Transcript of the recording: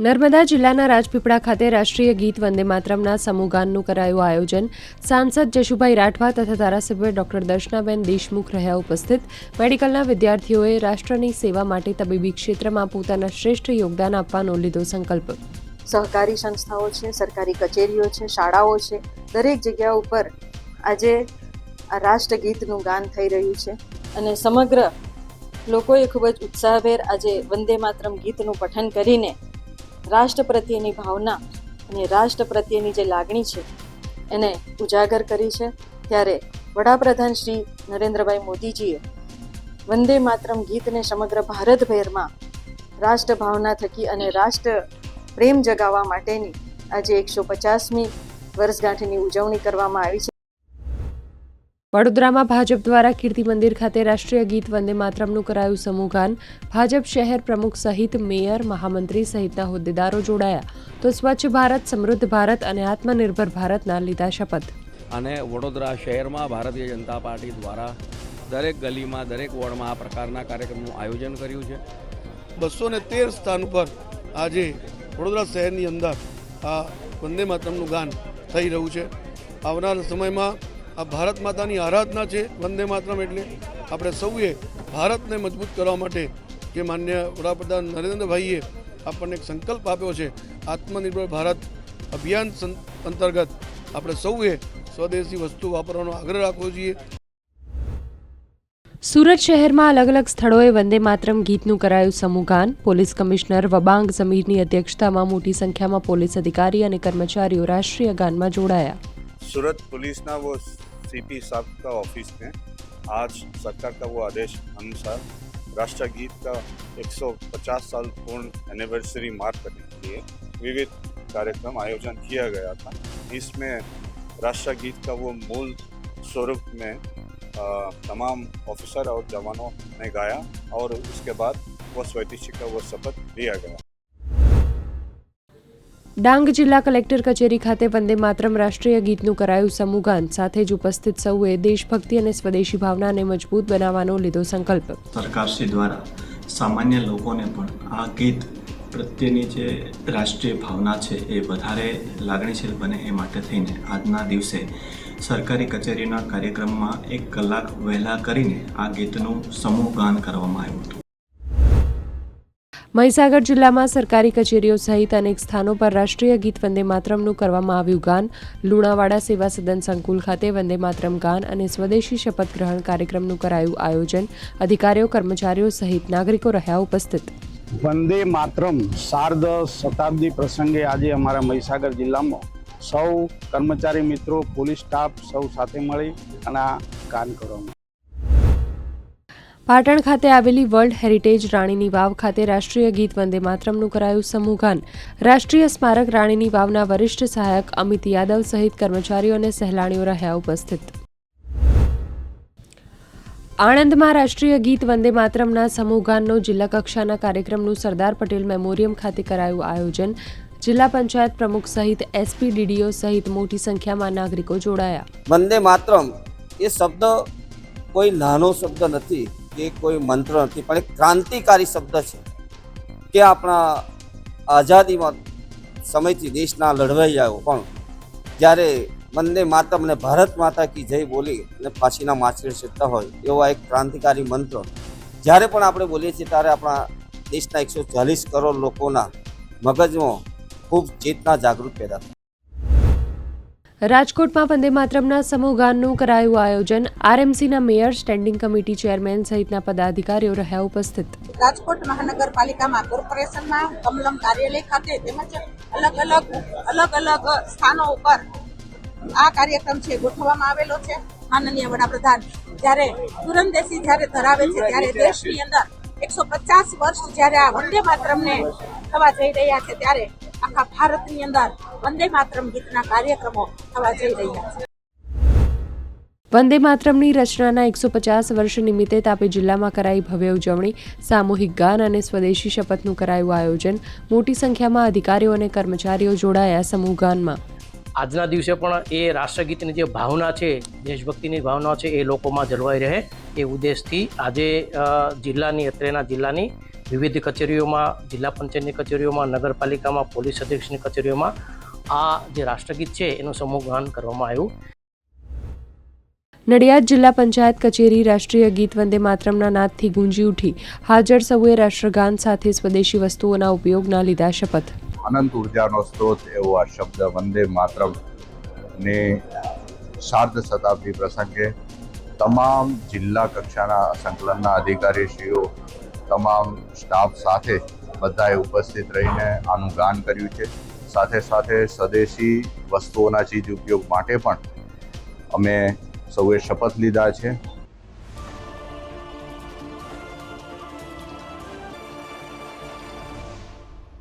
નર્મદા જિલ્લાના રાજપીપળા ખાતે રાષ્ટ્રીય ગીત વંદે માતરમના સમૂહગાનનું કરાયું આયોજન. સાંસદ જશુભાઈ રાઠવા તથા ધારાસભ્ય ડોક્ટર દર્શનાબેન દેશમુખ રહ્યા ઉપસ્થિત. મેડિકલના વિદ્યાર્થીઓએ રાષ્ટ્રની સેવા માટે તબીબી ક્ષેત્રમાં પોતાના શ્રેષ્ઠ યોગદાન આપવાનો લીધો સંકલ્પ. સહકારી સંસ્થાઓ છે, સરકારી કચેરીઓ છે, શાળાઓ છે, દરેક જગ્યા ઉપર આજે આ રાષ્ટ્રગીતનું ગાન થઈ રહ્યું છે અને સમગ્ર લોકોએ ખૂબ જ ઉત્સાહભેર આજે વંદે માતરમ ગીતનું પઠન કરીને રાષ્ટ્ર પ્રત્યેની ભાવના અને રાષ્ટ્ર પ્રત્યેની જે લાગણી છે એને ઉજાગર કરી છે. ત્યારે વડાપ્રધાન શ્રી નરેન્દ્રભાઈ મોદીજીએ વંદે માતરમ ગીતને સમગ્ર ભારતભરમાં રાષ્ટ્ર ભાવના થકી અને રાષ્ટ્ર પ્રેમ જગાવવા માટેની આજે 150મી વર્ષગાંઠની ઉજવણી કરવામાં આવી છે. વડોદરામાં ભાજપ દ્વારા કીર્તિ મંદિર ખાતે રાષ્ટ્રીય ગીત વંદે માતરમનું કરાયું સમૂહગાન. ભાજપ શહેર પ્રમુખ સહિત મેયર, મહામંત્રી સહિતના હોદ્દેદારો જોડાયા તો સ્વચ્છ ભારત, સમૃદ્ધ ભારત અને આત્મનિર્ભર ભારતના લીધા શપથ. અને વડોદરા શહેરમાં ભારતીય જનતા પાર્ટી દ્વારા દરેક ગલીમાં, દરેક વોર્ડમાં આ પ્રકારના કાર્યક્રમનું આયોજન કર્યું છે. 213 સ્થાન ઉપર આજે વડોદરા શહેરની અંદર આ વંદે માતરમનું ગાન થઈ રહ્યું છે. આવનાર સમયમાં આ ભારત માતાની આરાધના છે. વંદે માતરમ એટલે આપણે સૌએ ભારતને મજબૂત કરવા માટે જે માન્ય વડાપ્રધાન નરેન્દ્રભાઈએ આપણને એક સંકલ્પ આપ્યો છે, આત્મનિર્ભર ભારત અભિયાન અંતર્ગત આપણે સૌએ સ્વદેશી વસ્તુ વાપરવાનો આગ્રહ રાખવો જોઈએ. સુરત શહેરમાં અલગ અલગ સ્થળોએ વંદે માતરમ ગીતનું કરાયું સમૂહગાન. પોલીસ કમિશનર વબાંગ ઝમીરની અધ્યક્ષતામાં મોટી સંખ્યામાં પોલીસ અધિકારી અને કર્મચારીઓ રાષ્ટ્રીય ગાનમાં જોડાયા. सूरत पुलिस ना वो सीपी साहब का ऑफिस में आज सरकार का वो आदेश अनुसार राष्ट्र गीत का 150 साल पूर्ण एनिवर्सरी मार्क करने के लिए विविध कार्यक्रम आयोजन किया गया था. इसमें राष्ट्र गीत का वो मूल स्वरूप में तमाम ऑफिसर और जवानों ने गाया और उसके बाद वो स्वदेशी का वो शपथ लिया गया. ડાંગ જિલ્લા કલેક્ટર કચેરી ખાતે વંદે માતરમ રાષ્ટ્રીય ગીતનું કરાયું સમૂહગાન. સાથે જ ઉપસ્થિત સૌએ દેશભક્તિ અને સ્વદેશી ભાવનાને મજબૂત બનાવવાનો લીધો સંકલ્પ. સરકારશ્રી દ્વારા સામાન્ય લોકોને પણ આ ગીત પ્રત્યેની જે રાષ્ટ્રીય ભાવના છે એ વધારે લાગણીશીલ બને એ માટે થઈને આજના દિવસે સરકારી કચેરીના કાર્યક્રમમાં 1 કલાક વહેલા કરીને આ ગીતનું સમૂહગાન કરવામાં આવ્યું હતું. મહીસાગર જિલ્લામાં સરકારી કચેરીઓ સહિત અનેક સ્થાનો પર રાષ્ટ્રીય ગીત વંદે માતરમનું કરવામાં આવ્યું ગાન. લુણાવાડા સેવા સદન સંકુલ ખાતે વંદે માતરમ ગાન અને સ્વદેશી શપથ ગ્રહણ કાર્યક્રમનું કરાયું આયોજન. અધિકારીઓ, કર્મચારીઓ સહિત નાગરિકો રહ્યા ઉપસ્થિત. વંદે માતરમ સાર્ધ શતાબ્દી પ્રસંગે આજે અમારા મહીસાગર જિલ્લામાં સૌ કર્મચારી મિત્રો, પોલીસ સ્ટાફ સૌ સાથે મળી અને આ ગાન કરવામાં. પાટણ ખાતે આવેલી વર્લ્ડ હેરિટેજ રાણીની વાવ ખાતે રાષ્ટ્રીય ગીત વંદે માતરમનું કરાયું સમૂહગાન. રાષ્ટ્રીય સ્મારક રાણીની વાવના વરિષ્ઠ સહાયક અમિત યાદવ સહિત કર્મચારીઓ અને સહેલાણીઓ રહ્યા ઉપસ્થિત. આણંદમાં રાષ્ટ્રીય ગીત વંદે માતરમના સમૂહગાનનો જિલ્લા કક્ષાના કાર્યક્રમનું સરદાર પટેલ મેમોરિયમ ખાતે કરાયું આયોજન. જિલ્લા પંચાયત પ્રમુખ સહિત એસપી, ડીડીઓ સહિત મોટી સંખ્યામાં નાગરિકો જોડાયા. વંદે માતરમ એ શબ્દ કોઈ નાનો શબ્દ નથી કે કોઈ મંત્ર નથી, પણ એક ક્રાંતિકારી શબ્દ છે કે આપણા આઝાદીમાં સમયથી દેશના લડવૈયાઓ પણ જ્યારે વંદે માતરમ અને ભારત માતા કી જય બોલી અને ફાંસીના માછલી શીખતા હોય એવા એક ક્રાંતિકારી મંત્ર જ્યારે પણ આપણે બોલીએ છીએ ત્યારે આપણા દેશના 140 કરોડ લોકોના મગજમાં ખૂબ ચેતના જાગૃત પેદા થાય. રાજકોટમાં વંદે માતરમના સમૂહગાનનું કરાયું આયોજન. આરએમસીના મેયર, સ્ટેન્ડિંગ કમિટી ચેરમેન સહિતના પદાધિકારીઓ રહ્યા ઉપસ્થિત. રાજકોટ મહાનગરપાલિકામાં, કોર્પોરેશનમાં, કમલમ કાર્યાલય ખાતે તેમજ અલગ અલગ સ્થાનો ઉપર આ કાર્યક્રમ છે ગોઠવવામાં આવેલો છે. માનનીય વડાપ્રધાન જ્યારે તુરંદેશી જ્યારે ધરાવે છે ત્યારે દેશની અંદર 150 વર્ષ જ્યારે આ વંદે માતરમને થવા જઈ રહ્યા છે ત્યારે આખા ભારતની અંદર વંદે માતરમ ગીતના કાર્યક્રમો થવા જઈ રહ્યા છે. વંદે માતરમની રચનાના 150 વર્ષ નિમિત્તે તાપી જિલ્લામાં કરાઈ ભવ્ય ઉજવણી. સામૂહિક ગાન અને સ્વદેશી શપથનું કરાયું આયોજન. મોટી સંખ્યામાં અધિકારીઓ અને કર્મચારીઓ જોડાયા સમૂહગાનમાં. આજના દિવસે પણ એ રાષ્ટ્રગીતની જે ભાવના છે, દેશભક્તિની ભાવના છે, એ લોકોમાં જળવાઈ રહે એ ઉદ્દેશથી આજે અત્રેના જિલ્લાની વિવિધ કચેરીઓમાં, જિલ્લા પંચાયતની કચેરીઓમાં, નગરપાલિકામાં, પોલીસ અધિક્ષકની કચેરીઓમાં આ જે રાષ્ટ્રગીત છે એનું સમૂહગાન કરવામાં આવ્યું. નડિયાદ જિલ્લા પંચાયત કચેરી રાષ્ટ્રીય ગીત વંદે માતરમના નાદથી ગુંજી ઉઠી. હાજર સૌએ રાષ્ટ્રગાન સાથે સ્વદેશી વસ્તુઓના ઉપયોગના લીધા શપથ. અનંત ઉર્જાનો સ્ત્રોત એવો આ શબ્દ વંદે માતરમ ને સાર્ધ શતાબ્દી પ્રસંગે તમામ જિલ્લા કક્ષાના સંકલનના અધિકારીશ્રીઓ, તમામ સ્ટાફ સાથે બધાએ ઉપસ્થિત રહીને આનું ગાન કર્યું છે. સાથે સાથે સ્વદેશી વસ્તુઓના ચીજ ઉપયોગ માટે પણ અમે સૌએ શપથ લીધા છે.